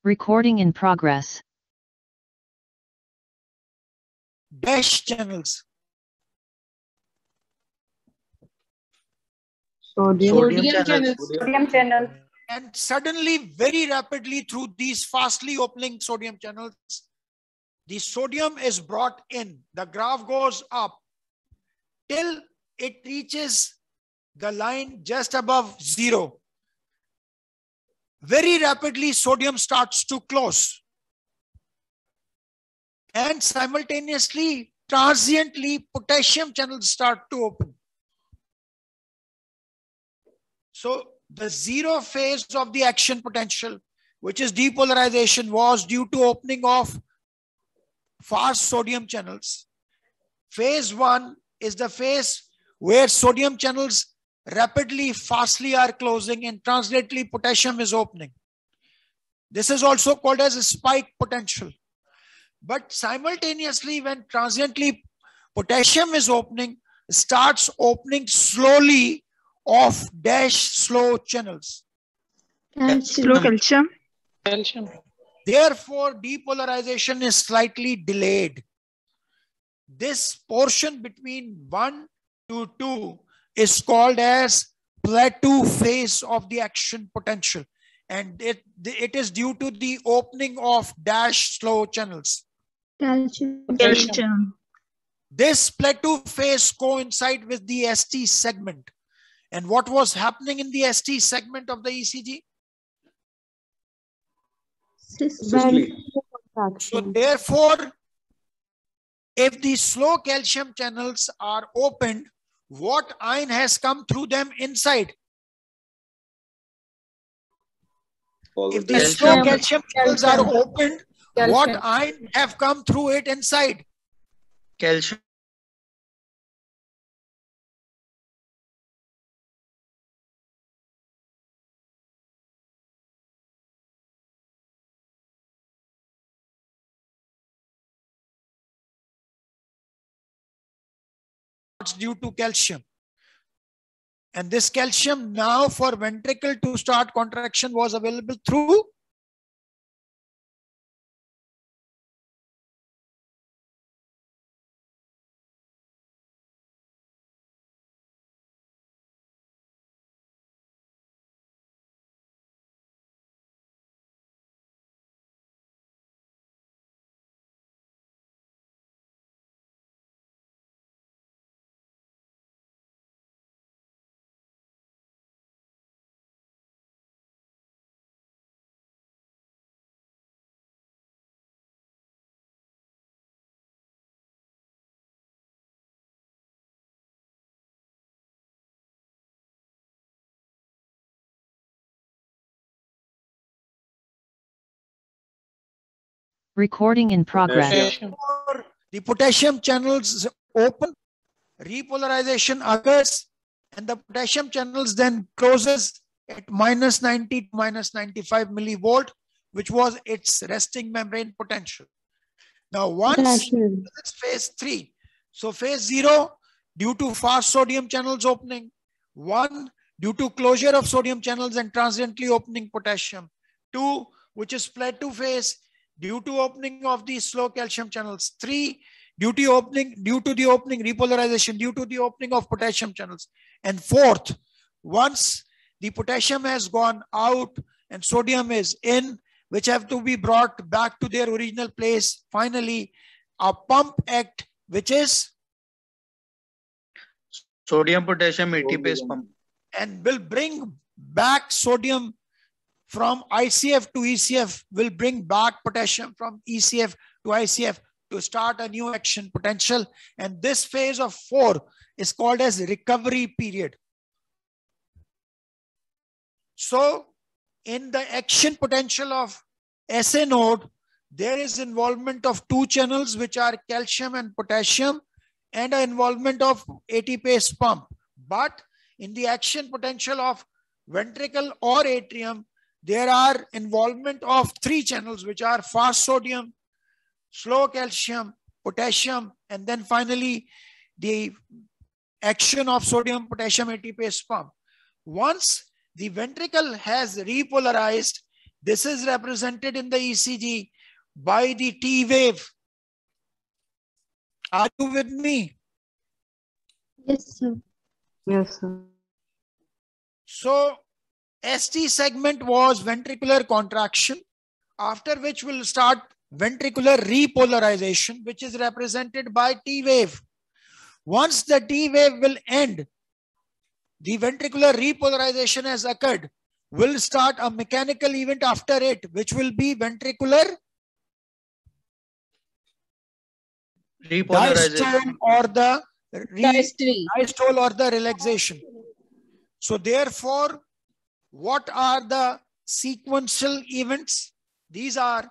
Recording in progress. Dash channels. Sodium channels. And suddenly, very rapidly through these fastly opening sodium channels, the sodium is brought in. The graph goes up till it reaches the line just above 0. Very rapidly, sodium starts to close. And simultaneously, transiently, potassium channels start to open. So the 0 phase of the action potential, which is depolarization, was due to opening of fast sodium channels. Phase 1 is the phase where sodium channels rapidly, fastly are closing, and transiently potassium is opening. This is also called as a spike potential. But simultaneously, when transiently potassium is opening, starts opening slowly of dash slow channels. Slow calcium. Therefore, depolarization is slightly delayed. This portion between 1 to 2 is called as plateau phase of the action potential. And it is due to the opening of dash slow channels. Calcium. This plateau phase coincides with the ST segment. And what was happening in the ST segment of the ECG? So therefore, if the slow calcium channels are opened, what ion has come through them inside? If the slow calcium channels are opened, what ion have come through it inside? Calcium. Due to calcium. And this calcium now for ventricle to start contraction was available through Recording in progress. the potassium channels open, repolarization occurs, and the potassium channels then closes at minus 90 to minus 95 millivolt, which was its resting membrane potential. Now, once it's phase 3, so phase 0 due to fast sodium channels opening, 1 due to closure of sodium channels and transiently opening potassium, 2 which is plateau phase due to opening of the slow calcium channels, 3 due to the opening repolarization due to the opening of potassium channels, and 4th, once the potassium has gone out and sodium is in, which have to be brought back to their original place. Finally, a pump act, which is Sodium potassium ATPase pump. And will bring back sodium from ICF to ECF, will bring back potassium from ECF to ICF to start a new action potential. And this phase of 4 is called as recovery period. So in the action potential of SA node, there is involvement of 2 channels, which are calcium and potassium, and an involvement of ATPase pump. But in the action potential of ventricle or atrium, there are involvement of 3 channels, which are fast sodium, slow calcium, potassium, and then finally the action of sodium potassium ATPase pump. Once the ventricle has repolarized, This is represented in the ECG by the T wave. Are you with me? Yes, sir. Yes, sir. So ST segment was ventricular contraction, after which will start ventricular repolarization, which is represented by T wave. Once the T wave will end, the ventricular repolarization has occurred, will start a mechanical event after it, which will be ventricular Repolarization. diastole or the Diastole. diastole or the relaxation. So therefore, what are the sequential events? These are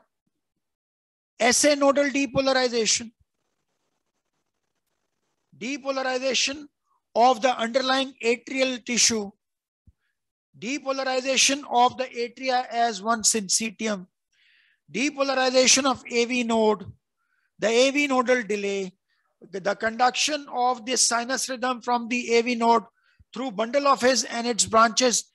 SA nodal depolarization, depolarization of the underlying atrial tissue, depolarization of the atria as one syncytium, depolarization of AV node, the AV nodal delay, the conduction of this sinus rhythm from the AV node through bundle of His and its branches,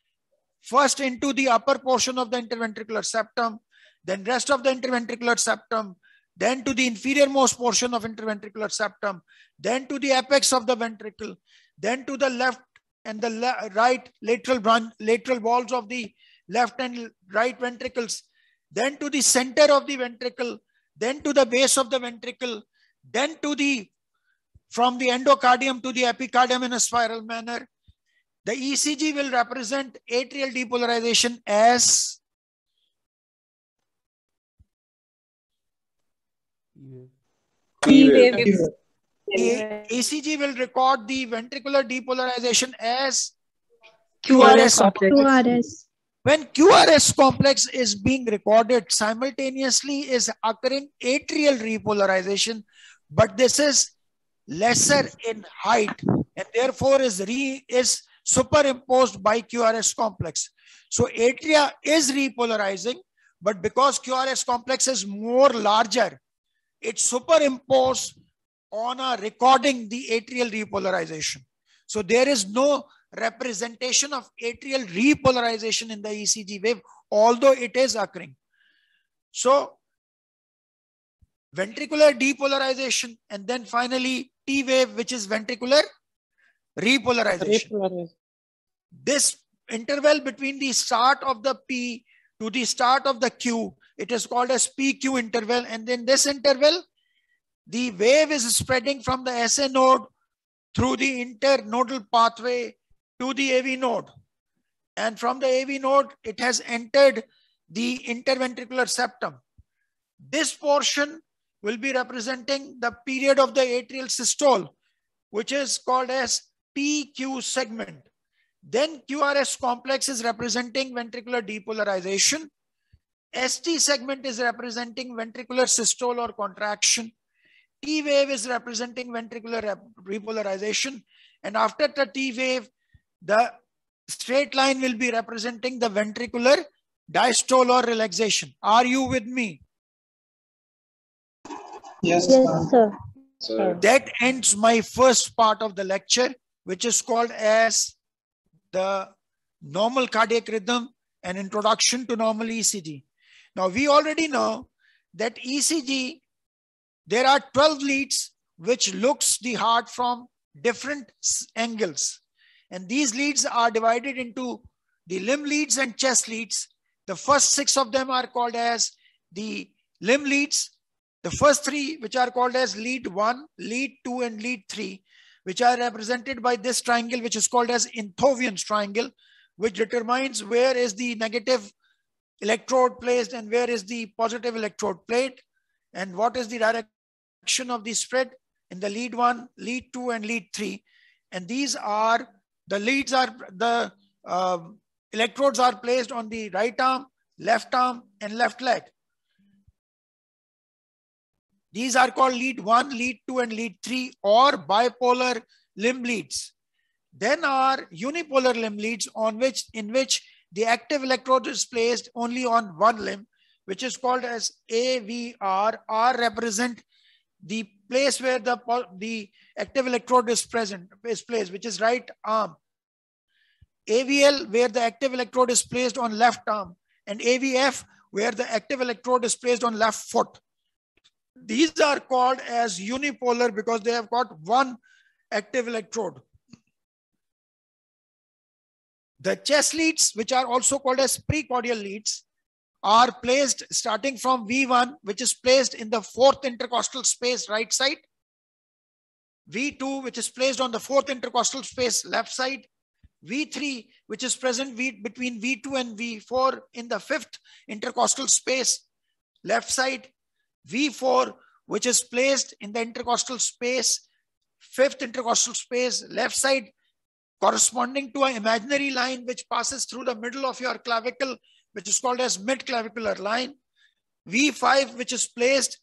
first into the upper portion of the interventricular septum, then rest of the interventricular septum, then to the inferior most portion of interventricular septum, then to the apex of the ventricle, then to the left and the right lateral walls of the left and right ventricles, then to the center of the ventricle, then to the base of the ventricle, then to the from the endocardium to the epicardium in a spiral manner. The ECG will represent atrial depolarization as T wave. ECG will record the ventricular depolarization as QRS QRS. complex. When QRS complex is being recorded, simultaneously is occurring atrial repolarization, but this is lesser in height and therefore is superimposed by QRS complex. So atria is repolarizing, but because QRS complex is more larger, it's superimposed on a recording the atrial repolarization. So there is no representation of atrial repolarization in the ECG wave, although it is occurring. So ventricular depolarization and then finally T wave, which is ventricular repolarization. This interval between the start of the P to the start of the Q, it is called as PQ interval. And then this interval, the wave is spreading from the SA node through the internodal pathway to the AV node. And from the AV node, it has entered the interventricular septum. This portion will be representing the period of the atrial systole, which is called as PQ segment. Then QRS complex is representing ventricular depolarization. ST segment is representing ventricular systole or contraction. T wave is representing ventricular repolarization. And after the T wave, the straight line will be representing the ventricular diastole or relaxation. Are you with me? Yes, sir. That ends my first part of the lecture, which is called as the normal cardiac rhythm and introduction to normal ECG. Now we already know that ECG, there are 12 leads which looks the heart from different angles. And these leads are divided into the limb leads and chest leads. The first 6 of them are called as the limb leads. The first 3, which are called as lead 1, lead 2, and lead 3, which are represented by this triangle, which is called as Inthovian's triangle, which determines where is the negative electrode placed and where is the positive electrode plate, and what is the direction of the spread in the lead 1, lead 2, and lead 3. And these are the leads are the electrodes are placed on the right arm, and left leg. These are called lead 1, lead 2, and lead 3, or bipolar limb leads. Then are unipolar limb leads in which the active electrode is placed only on one limb, which is called as AVR. R represent the place where the active electrode is placed, which is right arm. AVL, where the active electrode is placed on left arm. and AVF, where the active electrode is placed on left foot. These are called as unipolar because they have got one active electrode. The chest leads, which are also called as precordial leads, are placed starting from V1, which is placed in the fourth intercostal space right side. V2, which is placed on the fourth intercostal space left side. V3, which is present between V2 and V4 in the fifth intercostal space left side. V4, which is placed in the intercostal space, fifth intercostal space left side, corresponding to an imaginary line which passes through the middle of your clavicle, which is called as mid-clavicular line. V5, which is placed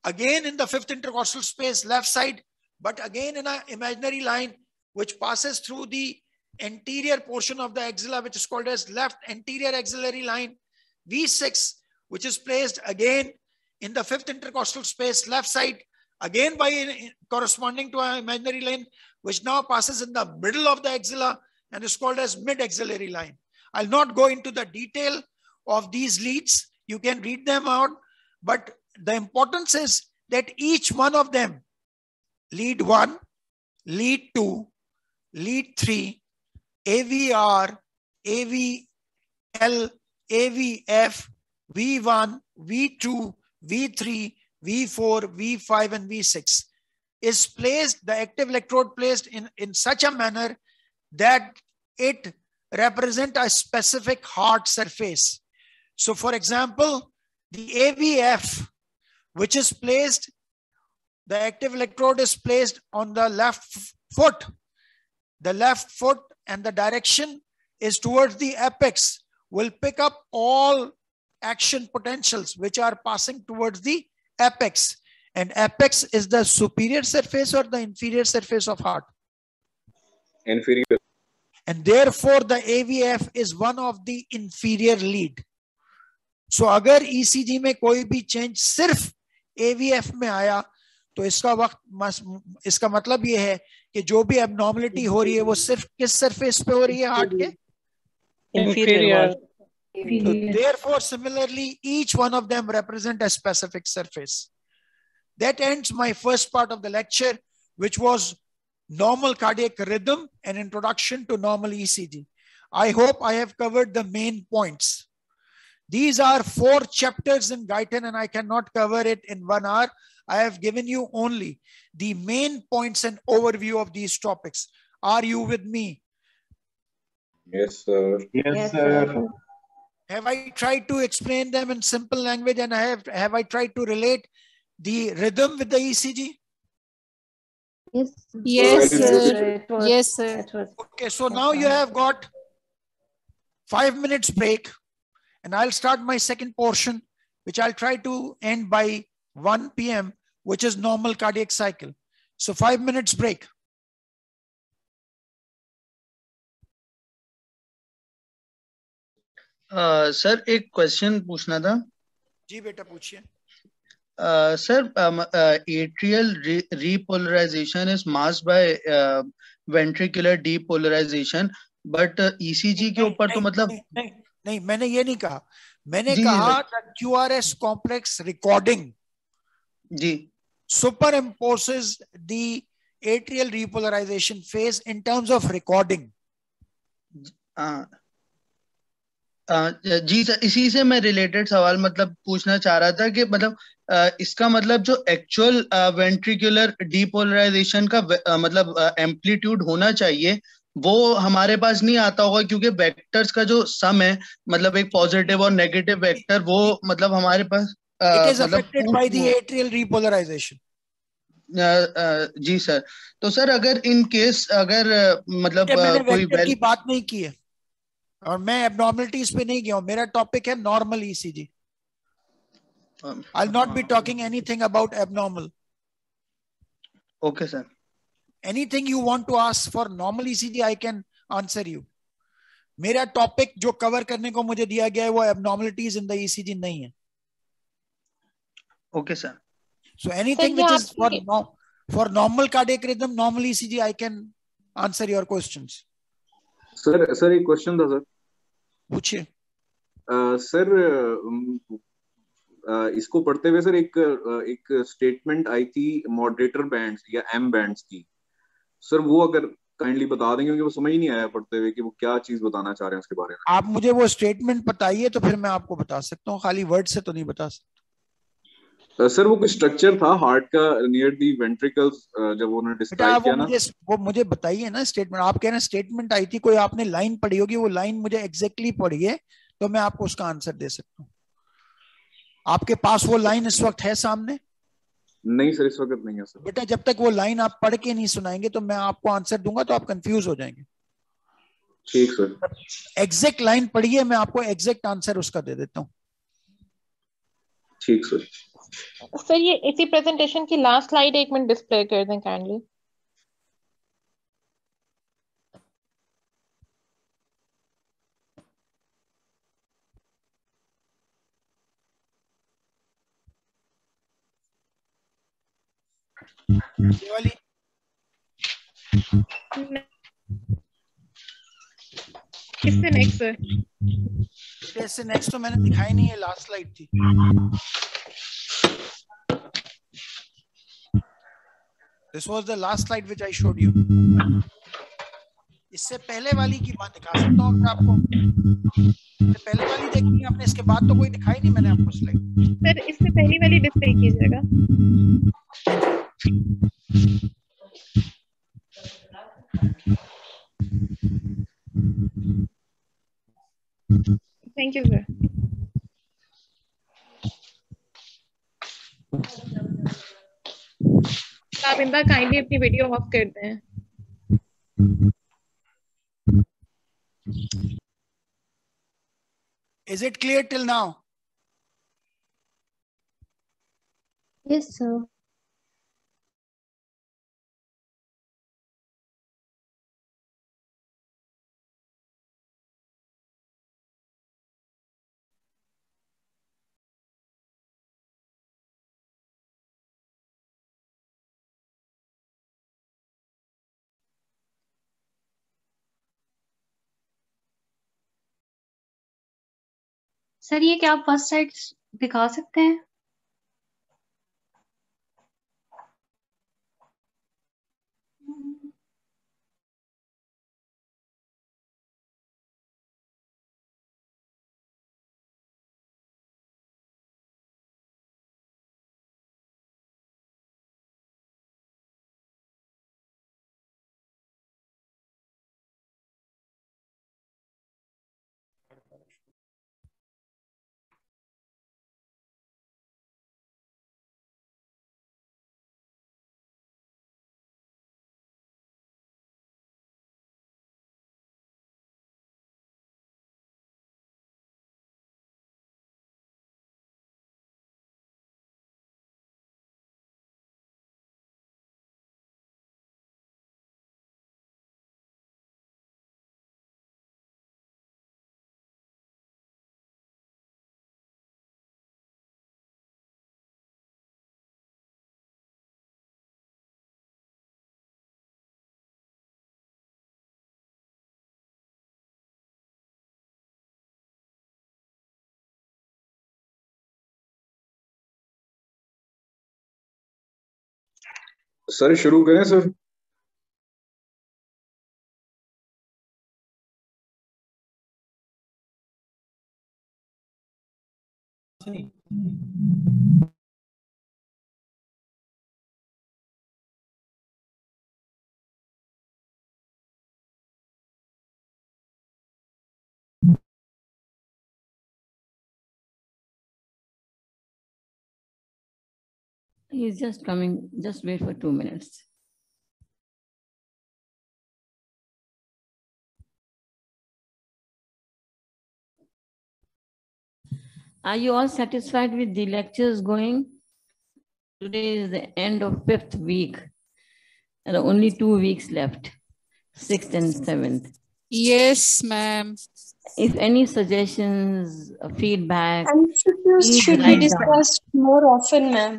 again in the fifth intercostal space left side, but again in an imaginary line which passes through the anterior portion of the axilla, which is called as left anterior axillary line. V6, which is placed again in the fifth intercostal space left side, again by corresponding to an imaginary line which now passes in the middle of the axilla and is called as mid-axillary line. I'll not go into the detail of these leads. You can read them out, but the importance is that each one of them, lead 1, lead 2, lead 3, AVR, AVL, AVF, V1, V2, V3, V4, V5, and V6 is placed, the active electrode placed in such a manner that it represents a specific heart surface. So for example, the AVF, which is placed, the active electrode is placed on the left foot. The left foot and the direction is towards the apex will pick up all action potentials which are passing towards the apex. And apex is the superior surface or the inferior surface of heart? Inferior. And therefore the AVF is one of the inferior lead. So अगर ECG में कोई भी change सिर्फ AVF में आया तो इसका मतलब ये है कि जो भी abnormality हो रही है वो सिर्फ किस surface पे हो रही है heart के? Inferior. So therefore, similarly, each one of them represent a specific surface. That ends my first part of the lecture, which was normal cardiac rhythm and introduction to normal ECG. I hope I have covered the main points. These are 4 chapters in Guyton and I cannot cover it in 1 hour. I have given you only the main points and overview of these topics. Are you with me? Yes, sir. Yes, sir. Have I tried to explain them in simple language and have I tried to relate the rhythm with the ECG? Yes. Yes, sir. Yes, sir. Okay, so now you have got 5 minutes break and I'll start my second portion, which I'll try to end by 1 p.m., which is normal cardiac cycle. So 5 minutes break. Sir एक question पूछना था. जी बेटा पूछिए. Sir, atrial repolarization is masked by ventricular depolarization, but ECG के ऊपर तो मतलब नहीं मैंने ये नहीं कहा. मैंने कहा QRS complex recording जी superimposes the atrial repolarization phase in terms of recording. जी सर, इसी से मैं रिलेटेड सवाल मतलब पूछना चाह रहा था कि मतलब इसका मतलब जो एक्चुअल वेंट्रिकुलर डीपोलराइजेशन का मतलब एम्पलीट्यूड होना चाहिए वो हमारे पास नहीं आता होगा क्योंकि वेक्टर्स का जो सम है मतलब एक पॉजिटिव और नेगेटिव वेक्टर वो मतलब हमारे पास It is affected by the atrial repolarization. जी सर. तो सर अगर इन केस अगर मतलब मैंने कोई वेक्टर की बात नहीं की है और मैं एब्नॉर्मलिटीज पे नहीं गया हूं. मेरा टॉपिक है normal ECG. I'll not be talking anything about abnormal. Okay, sir. Anything you want to ask for normal ECG, I can answer you. मेरा टॉपिक जो कवर करने को मुझे दिया गया है वो abnormalities in the ECG नहीं है. Okay, sir. So anything which is for normal cardiac rhythm, normal ECG, I can answer your questions. Sir एक क्वेश्चन था सर. पूछिए. सर इसको पढ़ते हुए सर एक स्टेटमेंट आई थी मॉडरेटर बैंड्स या एम बैंड्स की। सर वो अगर काइंडली बता देंगे, क्योंकि वो समझ ही नहीं आया पढ़ते हुए कि वो क्या चीज बताना चाह रहे हैं उसके बारे में। आप मुझे वो स्टेटमेंट बताइए तो फिर मैं आपको बता सकता हूँ, खाली वर्ड से तो नहीं बता सकता। सर वो कोई स्ट्रक्चर था हार्ट का नियर दी वेंट्रिकल्स, जब उन्होंने बेटा डिस्क्राइब किया ना। वो मुझे बताइए ना स्टेटमेंट। आप कह रहे हैं स्टेटमेंट आई थी, कोई आपने लाइन पढ़ी होगी, वो लाइन मुझे एग्जैक्टली पढ़िए तो मैं आपको उसका आंसर दे सकता हूँ। आपके पास वो लाइन इस वक्त है सामने? नहीं सर, इस वक्त नहीं है सर। बेटा जब तक वो लाइन आप पढ़ के नहीं सुनाएंगे तो मैं आपको आंसर दूंगा तो आप कंफ्यूज हो जाएंगे। ठीक सर। एग्जैक्ट लाइन पढ़िए, मैं आपको एग्जैक्ट आंसर उसका दे देता हूँ। ठीक सर। सर ये इसी प्रेजेंटेशन की लास्ट स्लाइड 1 मिनट डिस्प्ले कर दें काइंडली। ये वाली इससे नेक्स्ट सर। इससे नेक्स्ट तो मैंने दिखाई नहीं है, लास्ट स्लाइड थी। This was the last slide which I showed you. इससे पहले वाली की बात दिखा सकता हूँ अगर आपको। इससे पहले वाली देखनी है आपने, इसके बाद तो कोई दिखाई नहीं मैंने आपको स्लाइड। सर इससे पहली वाली डिस्प्ले कीजिएगा। Thank you sir. आप इंदा काइंडली अपनी वीडियो ऑफ कर दें। Is it clear till now? Yes sir. Sir ये क्या आप फर्स्ट साइड दिखा सकते हैं? सर शुरू करें sir? He's just coming. Just wait for 2 minutes. Are you all satisfied with the lectures going? Today is the end of 5th week. There are only 2 weeks left, 6th and 7th. Yes, ma'am. If any suggestions, feedback, MCQs should be discussed more often, ma'am.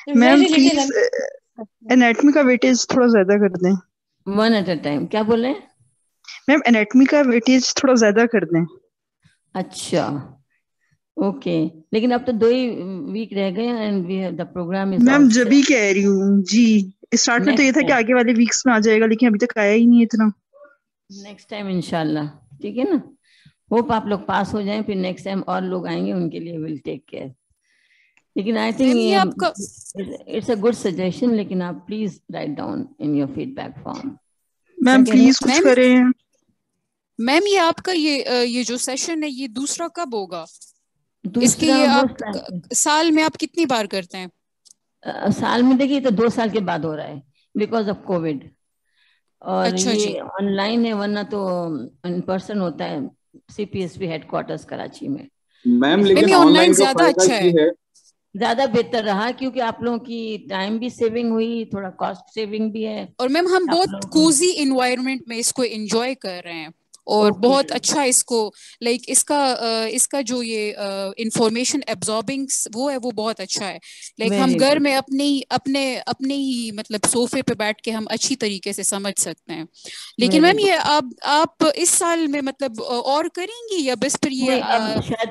Ma'am please anatomy का weightage थोड़ा ज्यादा कर दें। 1 at a time. क्या बोले? Ma'am anatomy का weightage थोड़ा ज्यादा कर दें। अच्छा, ओके, लेकिन अब तो 2 ही वीक रह गए and we have the program is ma'am जब भी कह रही हूँ जी, स्टार्ट में तो ये था कि आगे वाले वीक्स में आ जाएगा, लेकिन अभी तक आया ही नहीं इतना। नेक्स्ट टाइम इंशाल्लाह, ठीक है ना। होप आप लोग पास हो जाएं, फिर नेक्स्ट टाइम और लोग आएंगे, उनके लिए विल टेक केयर। लेकिन I think it's a good suggestion, लेकिन आप please write down in your feedback form. Ma'am please कुछ करें। मैम ये आपका ये जो सेशन है ये दूसरा कब होगा? इसके ये आप साल में आप कितनी बार करते हैं? साल में देखिए तो 2 साल के बाद हो रहा है बिकॉज ऑफ कोविड, और अच्छा ये ऑनलाइन है, वरना तो इन पर्सन होता है सीपीएसपी हेडक्वार्टर्स कराची में। मैम लेकिन ऑनलाइन ज्यादा अच्छा है, ज्यादा बेहतर रहा, क्योंकि आप लोगों की टाइम भी सेविंग हुई, थोड़ा कॉस्ट सेविंग भी है, और मैम हम बहुत कोजी इन्वायरमेंट में इसको एंजॉय कर रहे हैं और बहुत अच्छा इसको लाइक इसका जो ये इंफॉर्मेशन एब्जॉर्बिंग वो है वो बहुत अच्छा है। लाइक हम घर में अपने ही मतलब सोफे पे बैठ के हम अच्छी तरीके से समझ सकते हैं। लेकिन मैम ये आप इस साल में मतलब और करेंगी या बस फिर ये शायद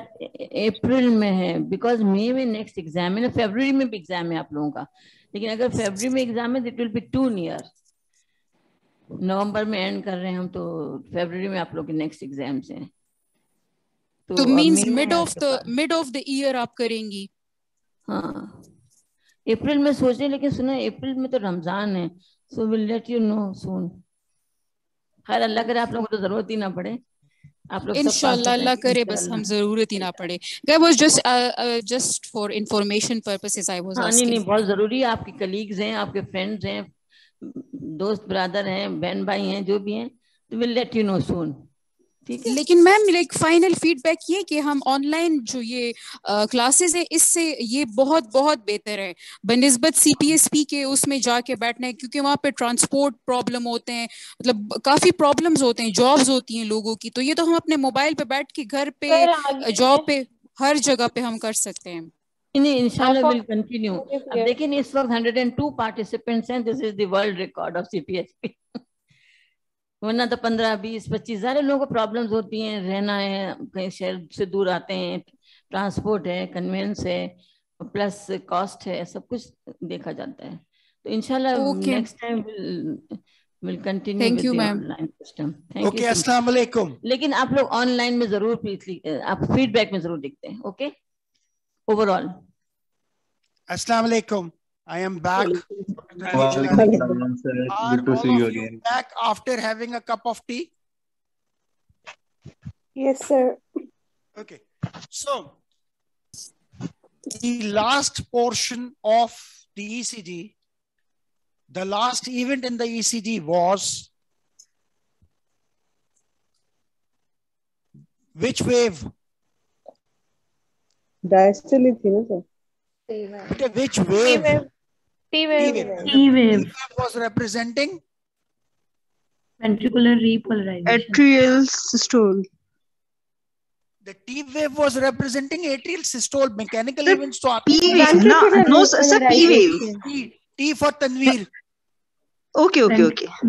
अप्रैल में है, बिकॉज मई में नेक्स्ट एग्जाम है ना, फरवरी में भी एग्जाम है आप लोगों का, लेकिन अगर फरवरी में एग्जाम है it will be too near. नवंबर में एंड कर रहे हैं हम, तो फरवरी में आप लोग के नेक्स्ट एग्जाम्स हैं, तो means mid of the year आप करेंगी? हाँ, अप्रैल में सोच रहे, लेकिन सुनो अप्रैल में तो रमजान है, so will let you know soon. खैर अल्लाह करे आप लोगों को तो जरूरत ही ना पड़े, आप लोग इंशाल्लाह अल्लाह करे बस हम जरूरत ही ना पड़े। That was just for information purposes I was asking। नहीं बहुत जरूरी है, आपके कलीग्स हैं, आपके फ्रेंड्स हैं, दोस्त ब्रदर हैं, बहन भाई हैं, जो भी हैं, तो विल लेट यू नो सून, ठीक है। लेकिन मैम लाइक फाइनल फीडबैक ये कि हम ऑनलाइन जो ये क्लासेस है इससे ये बहुत बहुत बेहतर है बनिस्बत सीपीएसपी के उसमें जाके बैठना, क्योंकि वहाँ पे ट्रांसपोर्ट प्रॉब्लम होते हैं, मतलब काफी प्रॉब्लम्स होते हैं, जॉब्स होती हैं लोगों की, तो ये तो हम अपने मोबाइल पे बैठ के घर पे जॉब पे हर जगह पे हम कर सकते हैं। नहीं इंशाल्लाह विल कंटिन्यू। अब देखिए इस वक्त 102 पार्टिसिपेंट्स हैं, this is the world record of CPSP. वरना तो 15, 20, 25 सारे लोगों को प्रॉब्लम्स होती हैं, रहना है, कहीं शहर से दूर आते हैं, ट्रांसपोर्ट है, कन्वेंस है, प्लस कॉस्ट है, सब कुछ देखा जाता है। तो इंशाल्लाह next time will continue with the online system. Thank you. अस्सलाम वालेकुम। लेकिन आप लोग ऑनलाइन में जरूर प्लीज आप फीडबैक में जरूर देखते हैं, okay. Overall. Assalamu alaikum. I am back. Good to see you again. Back after having a cup of tea? Yes, sir. Okay. So, the last portion of the ECG, the last event in the ECG was which wave? Diastole थी ना sir? Which wave? T wave. T wave was representing ventricular repolarization. Atrial systole. The T wave was representing atrial systole. Mechanical events to P wave. No, sir, P wave. T for Tanveer. Okay.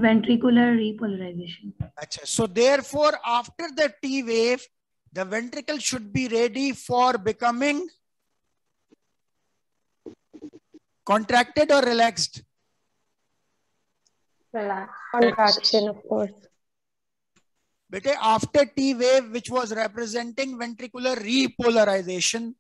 Ventricular repolarization. Achha. So therefore, after the T wave, the ventricle should be ready for becoming contracted or relaxed? Relaxed. Contraction, of course. But after T wave, which was representing ventricular repolarization,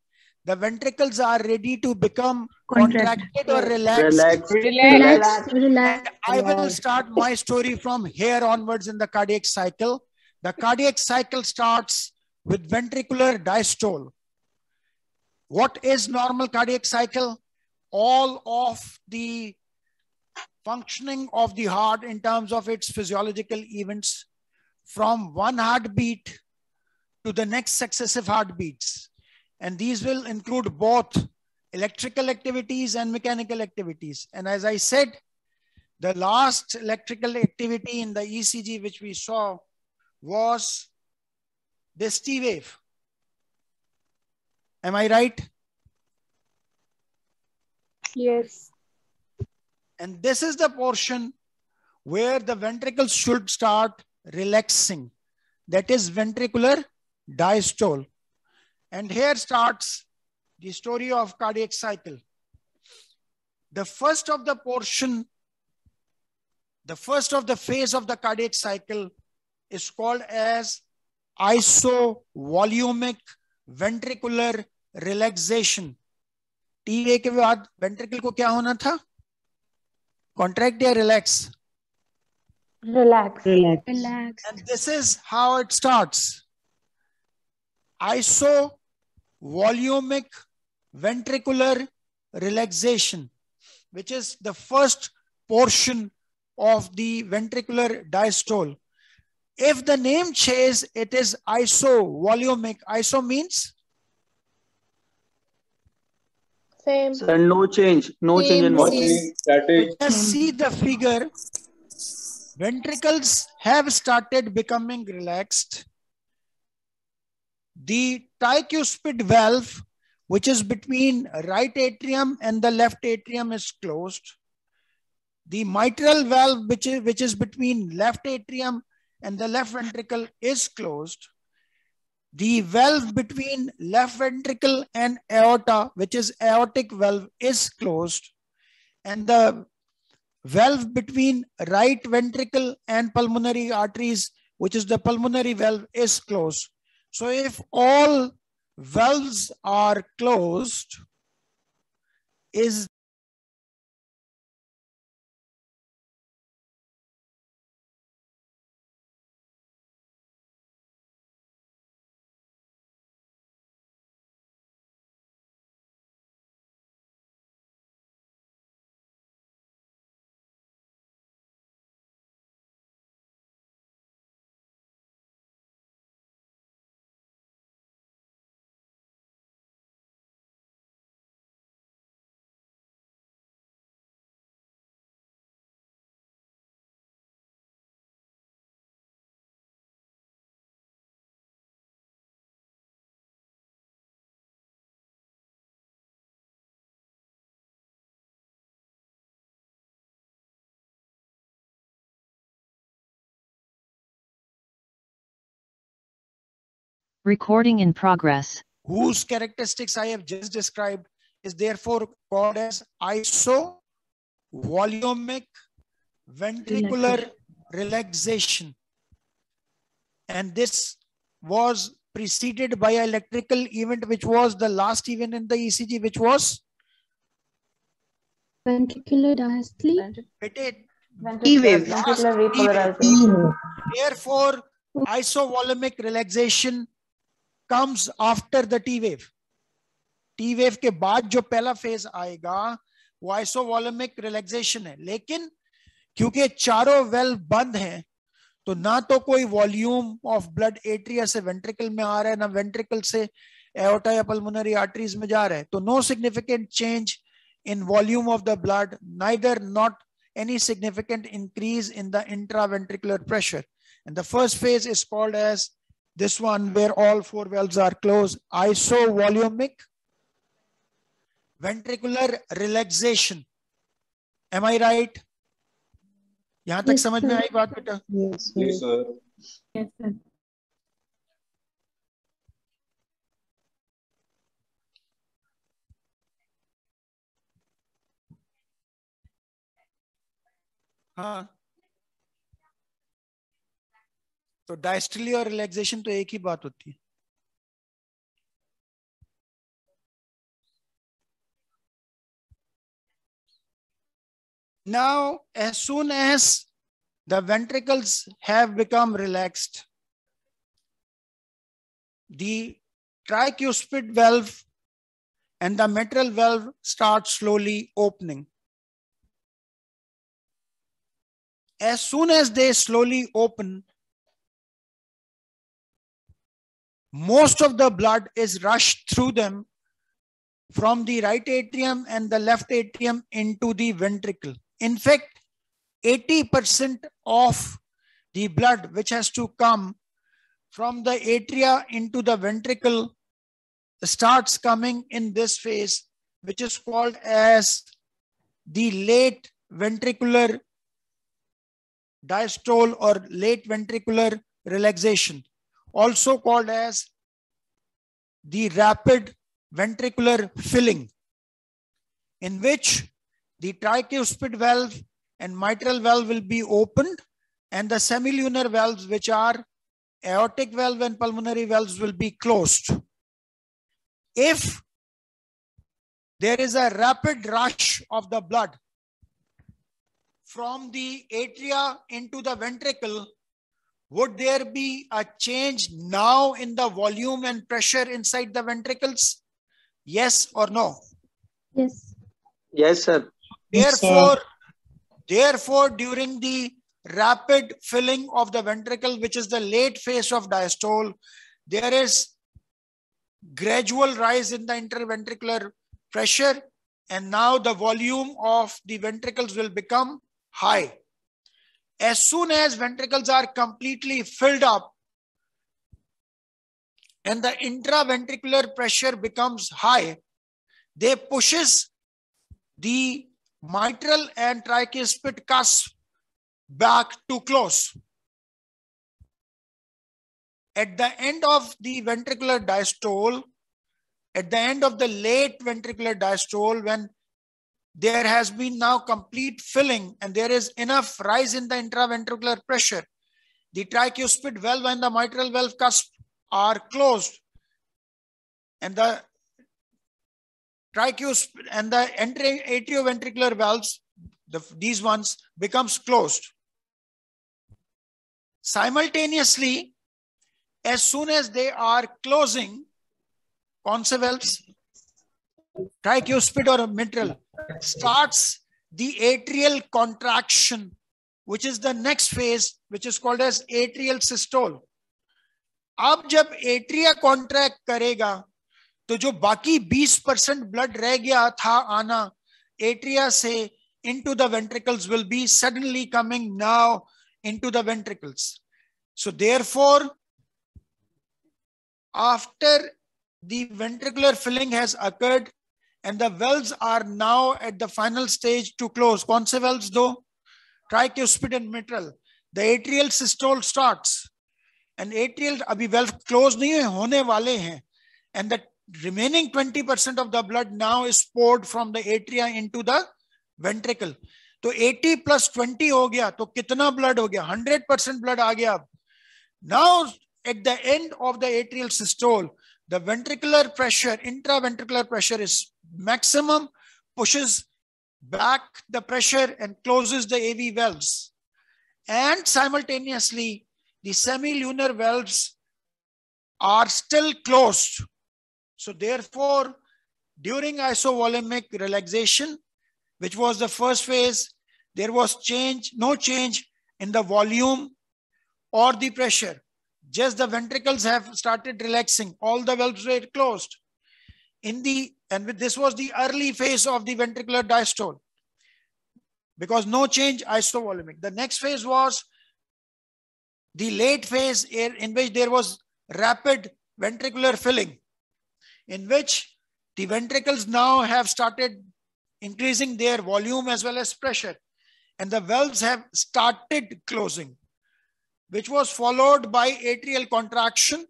the ventricles are ready to become contracted or relaxed. Relaxed. And I will start my story from here onwards in the cardiac cycle. The cardiac cycle starts with ventricular diastole. What is normal cardiac cycle? All of the functioning of the heart in terms of its physiological events from one heartbeat to the next successive heartbeats. And these will include both electrical activities and mechanical activities. And as I said, the last electrical activity in the ECG which we saw was this T wave. Am I right? Yes. And this is the portion where the ventricles should start relaxing. That is ventricular diastole. And here starts the story of cardiac cycle. The first of the phase of the cardiac cycle is called as isovolumic ventricular relaxation. TA के बाद ventricle को क्या होना था? Contract या relax? Relax. And this is how it starts. Isovolumic ventricular relaxation, which is the first portion of the ventricular diastole. If the name says it is isovolumic, iso means Same. Sir, no change in volume. Just see the figure. Ventricles have started becoming relaxed. The tricuspid valve, which is between right atrium and the left atrium, is closed. The mitral valve, which is between left atrium and the left ventricle, is closed. The valve between left ventricle and aorta, which is aortic valve, is closed. And the valve between right ventricle and pulmonary arteries, which is the pulmonary valve, is closed. So if all valves are closed, is Recording in progress. whose characteristics I have just described is therefore called as isovolumic ventricular relaxation. And this was preceded by an electrical event, which was the last event in the ECG, which was Ventricular diastole. Ventricular repolarization. Therefore, isovolumic relaxation comes after the T wave. T wave के बाद जो पहला phase आएगा वो आइसोवॉल्यूमिक relaxation है, लेकिन क्योंकि चारों वेल्व बंद हैं तो ना तो कोई वॉल्यूम ऑफ ब्लड एट्रिया से वेंट्रिकल में आ रहा है, ना वेंट्रिकल से एओर्टा या पल्मोनरी आर्टरीज में जा रहा है. तो no significant change in volume of the blood, neither not any significant increase in the intraventricular pressure. And the first phase is called as this one, where all four valves are closed, isovolumic ventricular relaxation. Am I right? यहाँ तक समझ में आई बात बेटा? Yes, sir. Yes, sir. हाँ, तो diastole और relaxation तो एक ही बात होती है. Now, as soon as the ventricles have become relaxed, the tricuspid valve and the mitral valve start slowly opening. As soon as they slowly open, most of the blood is rushed through them from the right atrium and the left atrium into the ventricle. In fact, 80% of the blood which has to come from the atria into the ventricle starts coming in this phase, which is called as the late ventricular diastole or late ventricular relaxation, also called as the rapid ventricular filling, in which the tricuspid valve and mitral valve will be opened, and the semilunar valves, which are aortic valve and pulmonary valves, will be closed. If there is a rapid rush of the blood from the atria into the ventricle, would there be a change now in the volume and pressure inside the ventricles? Yes or no? Yes. Yes, sir. Therefore, during the rapid filling of the ventricle, which is the late phase of diastole, there is gradual rise in the interventricular pressure, and now the volume of the ventricles will become high. As soon as ventricles are completely filled up and the intraventricular pressure becomes high, they pushes the mitral and tricuspid cusp back to close. At the end of the ventricular diastole, at the end of the late ventricular diastole, when there has been now complete filling and there is enough rise in the intraventricular pressure, the tricuspid valve and the mitral valve cusp are closed, and the tricuspid and the atrioventricular valves, these ones, becomes closed. Simultaneously, as soon as they are closing, concha valves, tricuspid or mitral, starts the atrial contraction, which is the next phase, which is called as atrial systole. अब जब atria contract करेगा तो जो बाकी 20% blood रह गया था आना एट्रिया से into the ventricles will be suddenly coming now into the ventricles. So therefore, after the ventricular filling has occurred and the valves are now at the final stage to close, कौन से valves दो? Tricuspid and mitral. The atrial systole starts, and atrial अभी valve close नहीं है, होने वाले हैं, and the remaining 20% of the blood now is poured from the atria into the ventricle. तो 80 plus 20 हो गया, तो कितना blood हो गया? 100% blood आ गया अब. Now at the end of the atrial systole, the ventricular pressure, intraventricular pressure is maximum, pushes back the pressure and closes the AV valves. And simultaneously, the semilunar valves are still closed. So therefore, during isovolumic relaxation, which was the first phase, there was no change in the volume or the pressure. Just the ventricles have started relaxing. All the valves were closed. This was the early phase of the ventricular diastole, because no change isovolumic. The next phase was the late phase, in which there was rapid ventricular filling, in which the ventricles now have started increasing their volume as well as pressure, and the valves have started closing, which was followed by atrial contraction.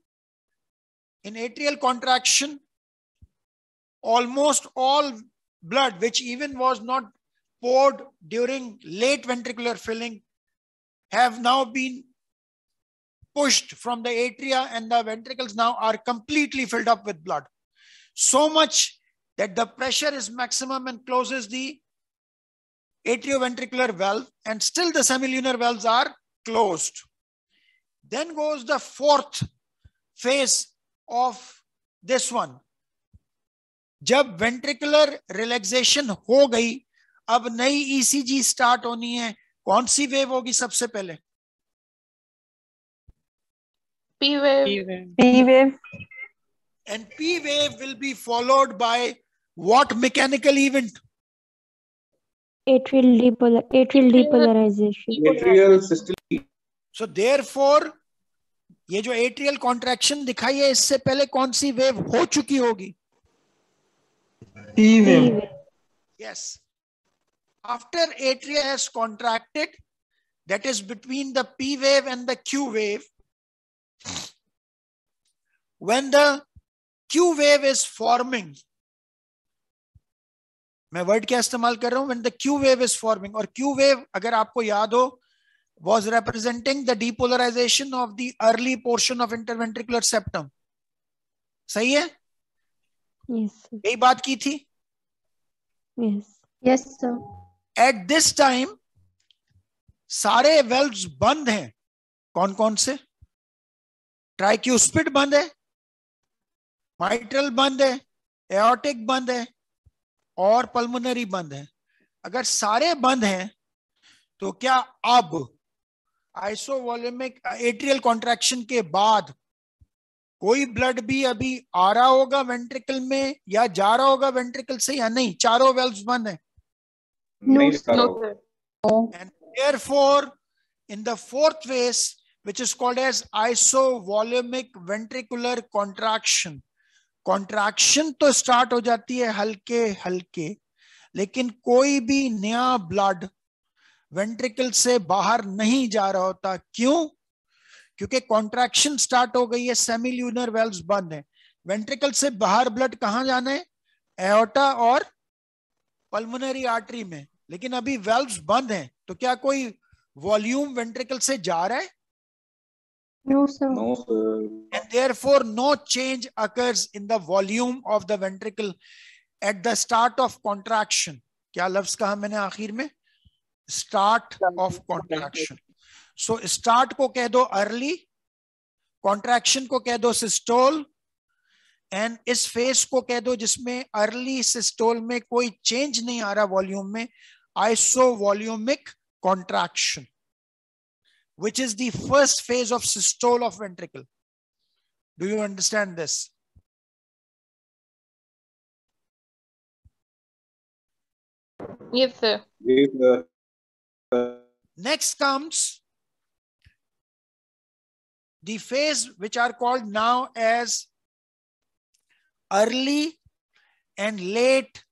In atrial contraction, almost all blood, which even was not poured during late ventricular filling, have now been pushed from the atria, and the ventricles now are completely filled up with blood. So much that the pressure is maximum and closes the atrioventricular valve, and still the semilunar valves are closed. Then goes the fourth phase of this one. जब ventricular relaxation हो गई, अब नई ECG start होनी है. कौन सी wave होगी सबसे पहले? P wave. P wave. And P wave will be followed by what mechanical event? Atrial depolarization. Atrial systole. So therefore, ये जो atrial contraction दिखाई है, इससे पहले कौन सी वेव हो चुकी होगी? P wave. Yes. After atria has contracted, that is between the P wave and the Q wave, when the Q wave is forming, मैं वर्ड क्या इस्तेमाल कर रहा हूं, when the Q wave is forming, और Q wave अगर आपको याद हो was representing the depolarization of the early portion of interventricular septum. सही है? Yes. यही बात की थी? Yes. Yes, sir. At this time सारे वेल्व्स बंद हैं. कौन कौन से? ट्राइक्यूस्पिड बंद है, माइट्रल बंद है, एओर्टिक बंद है और पल्मोनरी बंद है. अगर सारे बंद हैं तो क्या अब आइसोवॉल्यूमिक एट्रियल कॉन्ट्रैक्शन के बाद कोई ब्लड भी अभी आ रहा होगा वेंट्रिकल में या जा रहा होगा वेंट्रिकल से या नहीं? चारों वेल्व्स बंद हैं. No, sir. And therefore, in the fourth phase, which is called as isovolumic ventricular contraction, contraction तो start हो जाती है हल्के हल्के, लेकिन कोई भी नया ब्लड वेंट्रिकल से बाहर नहीं जा रहा होता. क्यों? क्योंकि कॉन्ट्रैक्शन स्टार्ट हो गई है, सेमील्यूनर वेल्व्स बंद है. वेंट्रिकल से बाहर ब्लड कहां जाना है? एओर्टा और पल्मोनरी आर्टरी में, लेकिन अभी वेल्व्स बंद हैं. तो क्या कोई वॉल्यूम वेंट्रिकल से जा रहा है? no, sir. No, sir. And therefore no change occurs in the volume of the ventricle at the start of contraction. क्या लफ्ज कहा मैंने आखिर में? Start of contraction. So start को कह दो early, contraction को कह दो systole, and इस फेज को कह दो जिसमें अर्ली सिस्टोल में कोई चेंज नहीं आ रहा वॉल्यूम में, आइसोवॉल्यूमिक contraction, which is the first phase of systole of ventricle. Do you understand this? Yes, sir. Yes, sir. Next comes the phase which are called now as early and late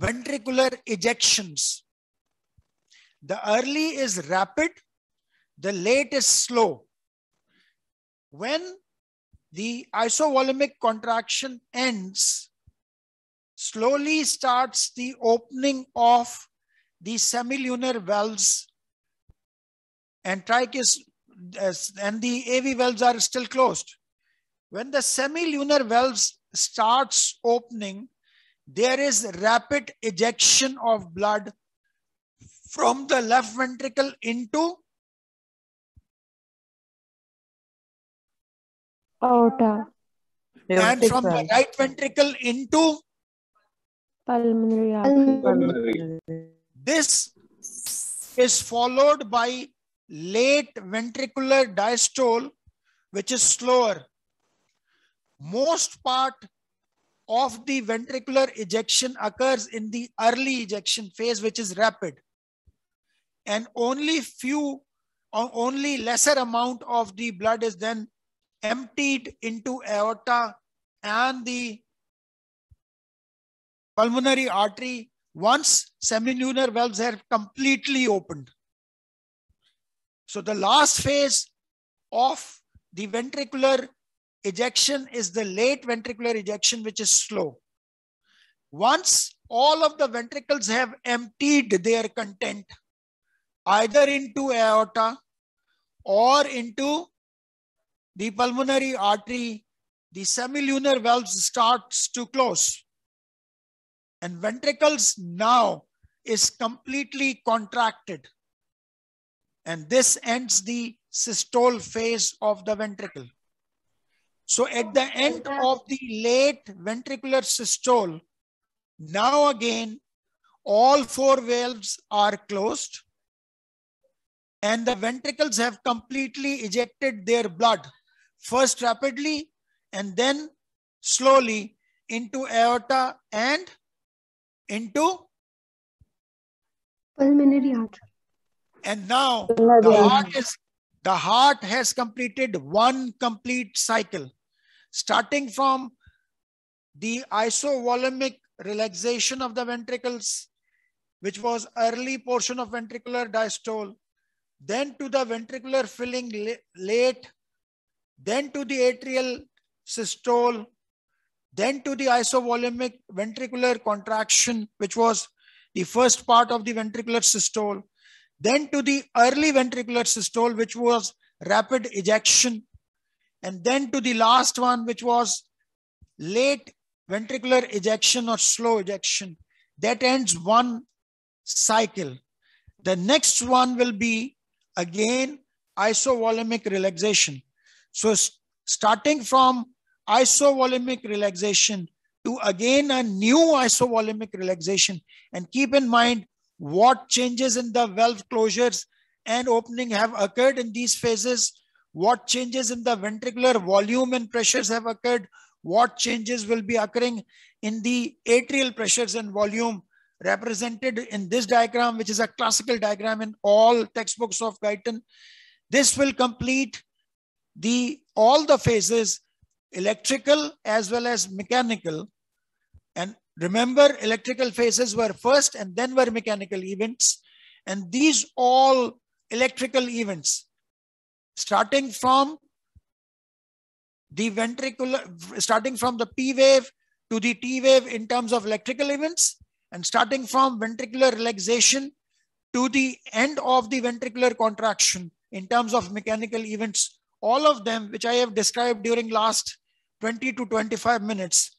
ventricular ejections. The early is rapid, the late is slow. When the isovolumic contraction ends, slowly starts the opening of the semilunar valves, and tracheus and the AV valves are still closed. When the semilunar valves starts opening, there is rapid ejection of blood from the left ventricle into Aorta. and from the right ventricle into Pulmonary artery. This is followed by late ventricular diastole, which is slower. Most part of the ventricular ejection occurs in the early ejection phase, which is rapid, and only lesser amount of the blood is then emptied into aorta and the pulmonary artery once semilunar valves are completely opened. So the last phase of the ventricular ejection is the late ventricular ejection, which is slow. Once all of the ventricles have emptied their content either into aorta or into the pulmonary artery, the semilunar valves starts to close. And ventricles now is completely contracted. And this ends the systole phase of the ventricle. So at the end of the late ventricular systole, now again, all four valves are closed and the ventricles have completely ejected their blood, first rapidly and then slowly into aorta and into Pulmonary artery. And now the heart has completed one complete cycle, starting from the isovolumic relaxation of the ventricles, which was early portion of ventricular diastole, then to the ventricular filling late, then to the atrial systole, then to the isovolumic ventricular contraction, which was the first part of the ventricular systole, then to the early ventricular systole, which was rapid ejection, and then to the last one, which was late ventricular ejection or slow ejection. That ends one cycle. The next one will be again isovolumic relaxation. So starting from isovolumic relaxation to again a new isovolumic relaxation, and keep in mind what changes in the valve closures and opening have occurred in these phases, what changes in the ventricular volume and pressures have occurred, what changes will be occurring in the atrial pressures and volume, represented in this diagram, which is a classical diagram in all textbooks of Guyton. This will complete all the phases, electrical as well as mechanical. And remember, electrical phases were first and then were mechanical events. And these all electrical events, starting from the P wave to the T wave in terms of electrical events, and starting from ventricular relaxation to the end of the ventricular contraction in terms of mechanical events, all of them, which I have described during last 20 to 25 minutes,